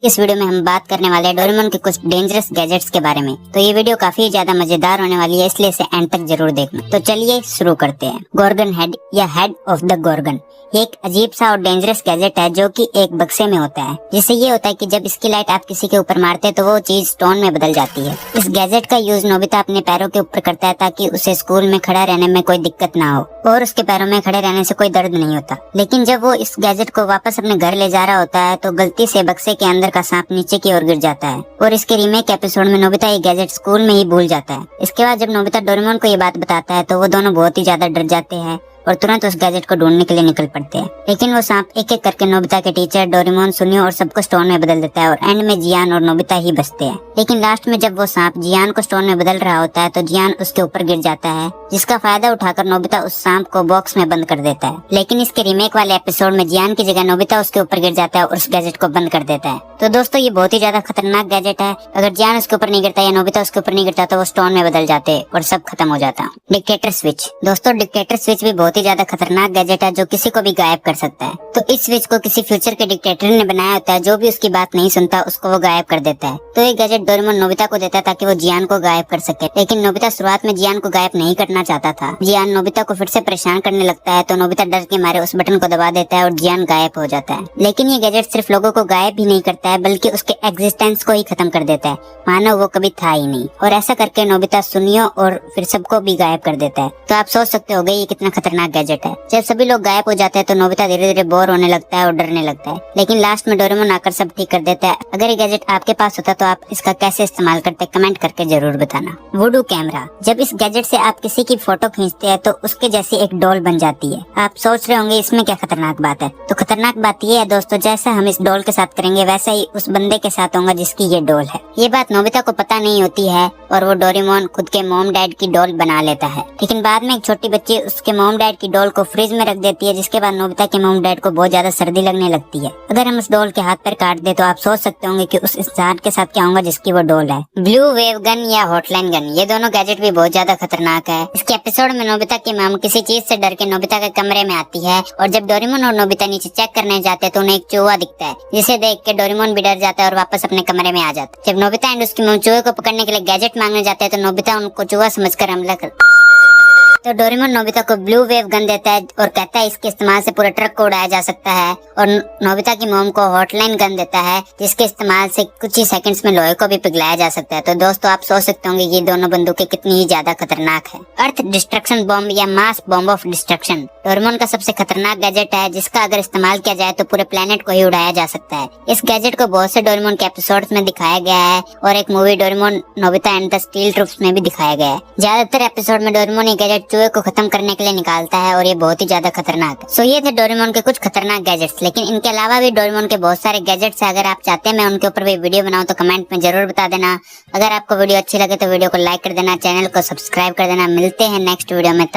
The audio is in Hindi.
इस वीडियो में हम बात करने वाले हैं डोरेमोन के कुछ डेंजरस गैजेट्स के बारे में। तो ये वीडियो काफी ज्यादा मजेदार होने वाली है, इसलिए इसे एंड तक जरूर देखना। तो चलिए शुरू करते हैं। गॉर्गन हेड या हेड ऑफ द गॉर्गन ये एक अजीब सा और डेंजरस गैजेट है जो कि एक बक्से में होता है, जिससे ये होता है कि जब इसकी लाइट आप किसी के ऊपर मारते हैं तो वो चीज स्टोन में बदल जाती है। इस गैजेट का यूज नोबिता अपने पैरों के ऊपर करता है ताकि उसे स्कूल में खड़ा रहने में कोई दिक्कत ना हो और उसके पैरों में खड़े रहने से कोई दर्द नहीं होता। लेकिन जब वो इस गैजेट को वापस अपने घर ले जा रहा होता है तो गलती से बक्से के अंदर का सांप नीचे की ओर गिर जाता है और इसके रीमेक एपिसोड में नोबिता ये गैजेट स्कूल में ही भूल जाता है। इसके बाद जब नोबिता डोरेमोन को ये बात बताता है तो वो दोनों बहुत ही ज्यादा डर जाते हैं और तुरंत उस गैजेट को ढूंढने के लिए निकल पड़ते हैं। लेकिन वो सांप एक एक करके नोबिता के टीचर, डोरेमोन, सुनियो और सबको स्टोन में बदल देता है और एंड में जियान और नोबिता ही बचते हैं। लेकिन लास्ट में जब वो सांप जियान को स्टोन में बदल रहा होता है तो जियान उसके ऊपर गिर जाता है, जिसका फायदा उठाकर नोबिता उस सांप को बॉक्स में बंद कर देता है। लेकिन इसके रीमेक वाले एपिसोड में जियान की जगह नोबिता उसके ऊपर गिर जाता है और उस गैजेट को बंद कर देता है। तो दोस्तों ये बहुत ही ज्यादा खतरनाक गैजेट है। अगर जियान उसके ऊपर नहीं गिरता या नोबिता उसके ऊपर नहीं गिरता तो वो स्टोन में बदल जाते और सब खत्म हो जाता। Dictator switch. दोस्तों डिक्टेटर स्विच भी बहुत ही ज्यादा खतरनाक गैजेट है जो किसी को भी गायब कर सकता है। तो इस स्विच को किसी फ्यूचर के डिक्टेटर ने बनाया होता है, जो भी उसकी बात नहीं सुनता उसको वो गायब कर देता है। तो ये गैजेट डोरेमोन नोबिता को देता है ताकि वो जियान को गायब कर सके। लेकिन नोबिता शुरुआत में जियान को गायब नहीं करना चाहता था। जियान नोबिता को फिर से परेशान करने लगता है तो नोबिता डर के मारे उस बटन को दबा देता है और जियान गायब हो जाता है। लेकिन ये गैजेट सिर्फ लोगों को गायब ही नहीं करता है बल्कि उसके एग्जिस्टेंस को ही खत्म कर देता है, मानो वो कभी था ही नहीं। और ऐसा करके नोबिता, सुनियो और फिर सबको भी गायब कर देता है। तो आप सोच सकते होंगे ये कितना खतरनाक गैजेट है। जब सभी लोग गायब हो जाते हैं तो नोबिता धीरे धीरे बोर होने लगता है और डरने लगता है। लेकिन लास्ट में डोरेमोन आकर सब ठीक कर देता है। अगर ये गैजेट आपके पास होता तो आप इसका कैसे इस्तेमाल करते, कमेंट करके जरूर बताना। वुडू कैमरा। जब इस गैजेट से आप किसी की फोटो खींचते हैं तो उसके जैसी एक डॉल बन जाती है। आप सोच रहे होंगे इसमें क्या खतरनाक बात है। तो खतरनाक बात ये है दोस्तों, जैसा हम इस डॉल के साथ करेंगे वैसा ही उस बंदे के साथ होगा जिसकी ये डॉल है। ये बात नोबिता को पता नहीं होती है और वो डोरेमोन खुद के मॉम डैड की डॉल बना लेता है। लेकिन बाद में एक छोटी बच्ची उसके मॉम डैड की डॉल को फ्रिज में रख देती है, जिसके बाद नोबिता के मॉम डैड को बहुत ज्यादा सर्दी लगने लगती है। अगर हम उस डॉल के हाथ पर काट दे तो आप सोच सकते होंगे कि उस इंसान के साथ क्या होगा जिसकी वो डॉल है। ब्लू वेव गन या हॉटलाइन गन, ये दोनों गैजेट भी बहुत ज्यादा खतरनाक है। इसके एपिसोड में नोबिता की मॉम किसी चीज से डर के नोबिता के कमरे में आती है और जब डोरेमोन और नोबिता नीचे चेक करने जाते हैं तो उन्हें एक चूहा दिखता है, जिसे देख के डोरेमोन भी डर जाता है और वापस अपने कमरे में आ जाता है। जब नोबिता एंड उसकी मॉम चूहे को पकड़ने के लिए गैजेट मांगने जाते हैं तो नोबिता उनको चूहा समझकर हमला कर तो डोरेमोन नोबिता को ब्लू वेव गन देता है और कहता है इसके इस्तेमाल से पूरे ट्रक को उड़ाया जा सकता है। और नोबिता की मॉम को हॉटलाइन गन देता है जिसके इस्तेमाल से कुछ ही सेकंड्स में लोहे को भी पिघलाया जा सकता है। तो दोस्तों आप सोच सकते होंगे ये दोनों बंदूकें कितनी ही ज्यादा खतरनाक है। अर्थ डिस्ट्रक्शन बॉम्ब या मास बॉम्ब ऑफ डिस्ट्रक्शन डोरेमोन का सबसे खतरनाक गैजेट है, जिसका अगर इस्तेमाल किया जाए तो पूरे प्लेनेट को ही उड़ाया जा सकता है। इस गैजेट को बहुत से डोरेमोन के एपिसोड्स में दिखाया गया है और एक movie Doraemon Nobita and the steel troops में भी दिखाया गया है। ज्यादातर एपिसोड में डोरेमोन ये गैजेट चूहे को खत्म करने के लिए निकालता है और ये बहुत ही ज्यादा खतरनाक है। सो ये थे डोरेमोन के कुछ खतरनाक गैजेट्स। लेकिन इनके अलावा भी डोरेमोन के बहुत सारे गैजेट्स है। अगर आप चाहते हैं मैं उनके ऊपर भी वीडियो बनाऊं तो कमेंट में जरूर बता देना। अगर आपको वीडियो अच्छी लगे तो वीडियो को लाइक कर देना, चैनल को सब्सक्राइब कर देना। मिलते हैं नेक्स्ट वीडियो में। तब